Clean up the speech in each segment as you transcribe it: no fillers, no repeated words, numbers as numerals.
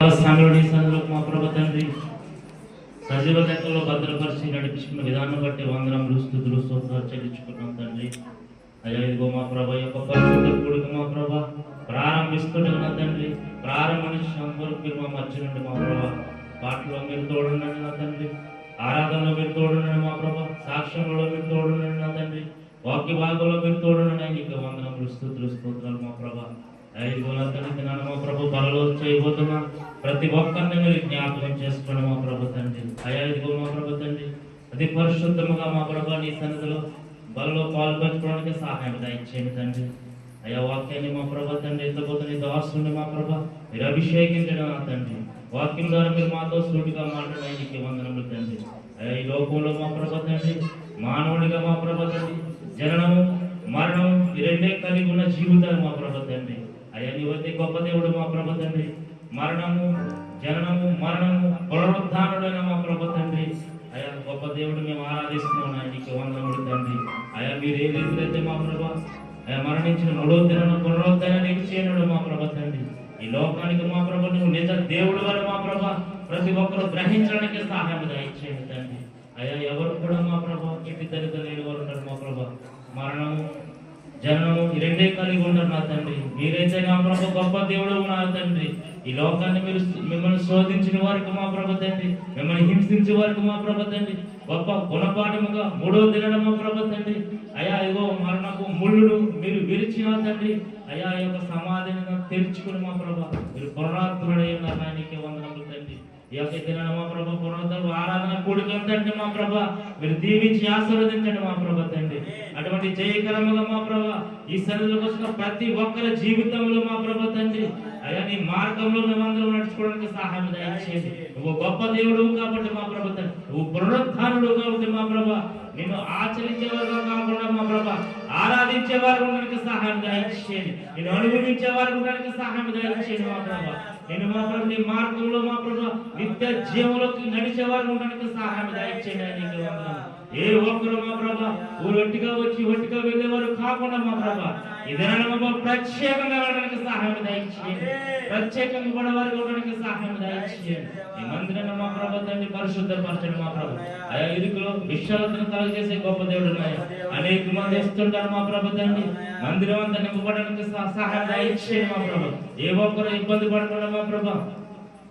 మా ప్రభు తండ్రి సజీవ లెక్కలో భద్రపరిచి నడిపించిన విధానం బట్టి వందనములు స్తుతులు స్తోత్రాలు చెల్లించుకున్నాం తండ్రి. అయ్యా ఇదిగో మా ప్రభు యొక్క పరిశుద్ధ కూడిక మా ప్రభు ప్రారంభిస్తుండగా తండ్రి, ప్రారంభించిన వరకు మీరు మా మధ్య నుండి మా ప్రభు పాటలో మీరు తోడుండండి నా తండ్రి, ఆరాధనలో మీరు తోడుండండి మా ప్రభు, సాక్ష్యంలో మీరు తోడుండండి నా తండ్రి, వాక్య భాగంలో మీరు తోడుండండి. నీకు వందనములు స్తుతులు స్తోత్రాలు మా ప్రభు. ఇదిగో నా తండ్రి నాన్న మా ప్రభు బలలో చేయబోతున్నా ప్రతి ఒక్కరిని మీరు జ్ఞాపకం చేసుకోండి మా ప్రభు తండ్రి. అయ్యా ఇదిగో మా ప్రభు తండ్రి అతి పరిశుద్ధముగా మా ప్రభు నీ సన్నిధిలో బలలో పాల్పంచుకోవడానికి సహాయం దయచేయండి తండ్రి. అయ్యా వాక్యాన్ని మా ప్రభు తండ్రి ఎంతపోతే నీ దాసుని మా ప్రభు మీరు అభిషేకించడం నా తండ్రి, వాక్యం ద్వారా మీరు మాతో సూటిగా మాట్లాడడానికి వందనములు తండ్రి. అయ్యా ఈ లోకంలో మా ప్రభు తండ్రి మానవుడిగా మా ప్రభు తండ్రి జననము మరణం ఈ రెండే కలిగి ఉన్న జీవితాలు మా ప్రభు తండ్రి. అయ్యా నీవైతే గొప్ప దేవుడు మా ప్రభు తండ్రి, మరణము జననము మరణము పునరుద్ధానుడైన మా ప్రభు తండ్రి. అయ్యా గొప్ప దేవుడు మేము ఆరాధిస్తున్నాం నీకు వందనములు తండ్రి. అయ్యా మీరు ఏ రీతిలో మా ప్రభు అయ్యా మరణించిన 3వ దినాన పునరుద్ధానానికి చేయనుడు మా ప్రభు తండ్రి. ఈ లోకానికి మా ప్రభు నువ్వు నిజ దేవుడు వారు మా ప్రభు ప్రతి ఒక్కరు గ్రహించడానికి సహాయం దయచేయండి తండ్రి. అయ్యా ఎవరు కూడా మా ప్రభు ఇంటి దరిద్ర లేని వారు ఉంటారు మా ప్రభు, మరణము జననము ఈ రెండే కలిగి ఉంటారు నా తండ్రి. మీరైతే నా ప్రభు గొప్ప దేవుడు నా తండ్రి. ఈ లోకాన్ని మీరు మిమ్మల్ని శోధించిన వారికి మా ప్రభు తండ్రి, మిమ్మల్ని హింసించే వారికి మా ప్రభు తండ్రి గొప్ప గుణపాఠముగా 3వ దినాన మా ప్రభు తండ్రి. అయ్యా ఇగో మరణపు ముళ్ళును మీరు విరిచిన తండ్రి. అయ్యా ఈ యొక్క సమాధిని తెరుచుకుని మా ప్రభు మీరు పునరాత్ముడైన నాయనకి వందనములు తండ్రి. ఈ యొక్క దినాన మా ప్రభు పునరుద్ధరణ ఆరాధన కూడుకుంటండి మా ప్రభు మీరు దీవించి ఆశీర్వదించండి మా ప్రభు తండ్రి. అటువంటి జయకరముగా మా ప్రభు ఈ సన్నిధిలోకి వచ్చిన ప్రతి ఒక్కరి జీవితంలో మా ప్రభు తండ్రి అయ్యా నీ మార్గంలో మేమందరం నడుచుకోవడానికి సహాయం దయచేయండి. నువ్వు గొప్ప దేవుడు కాబట్టి మా ప్రభు తండ్రి, నువ్వు పునరుద్ధానుడు కాబట్టి మా ప్రభు నిన్ను ఆచరించేవారుగా కాకుండా మా ప్రభు ఆరాధించేవారు ఉండడానికి సహాయం దయచేయండి, నేను అనుభవించేవారు ఉండడానికి సహాయం దయచేయండి మా ప్రభు. నేను మా ప్రభు నీ మార్గంలో మా ప్రభు నిత్య జీవంలోకి నడిచేవారు ఉండడానికి సహాయం దయచేయండి. ఏ ఒక్కరు మా ప్రభు ఒట్టిగా వచ్చి ఒట్టిగా వెళ్ళేవారు కాకుండా మా ప్రభు ఇదేనా ప్రత్యేకంగా వెళ్ళడానికి సహాయం దయచేయండి, ప్రత్యేకంగా పడేవారు ఉండడానికి సహాయం దయచేయండి. ఈ మందిరాన్ని మా ప్రభు తండ్రి పరిశుద్ధపరచండి మా ప్రభు. అయా ఇరుకులో విశ్వాలను కలుగజేసే గొప్ప దేవుడు ఉన్నాయా అనేక మంది వస్తుంటారు మా ప్రభు తండ్రి. మందిరం అంతా నింపబడడానికి సహాయం దయచేయండి మా ప్రభు. ఏ ఒక్కరు ఇబ్బంది పడకుండా మా ప్రభు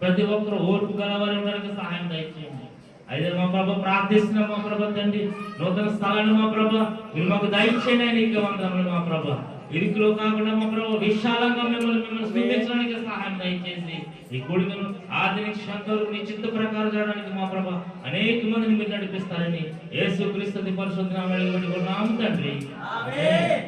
ప్రతి ఒక్కరు ఓర్పు గలవారు ఉండడానికి సహాయం దయచేయండి. అయితే మా ప్రభు ప్రార్థిస్తున్నాం మా ప్రభు తండ్రి, నూతన స్థలాన్ని మా ప్రభు మీరు మాకు దయచేయండి. నీకు వందనములు మా ప్రభు. ఇరుకులో కాకుండా మా ప్రభు విశాలంగా మిమ్మల్ని స్వీకరించడానికి సహాయం దయచేసి ఈ కూడికను ఆది నుంచి శంకరు నీ చిత్త ప్రకారం చేయడానికి మా ప్రభు అనేక మందిని మీరు నడిపిస్తారని యేసుక్రీస్తు పరిశుద్ధ నామములో వేడుకుంటున్నాము తండ్రి. ఆమేన్.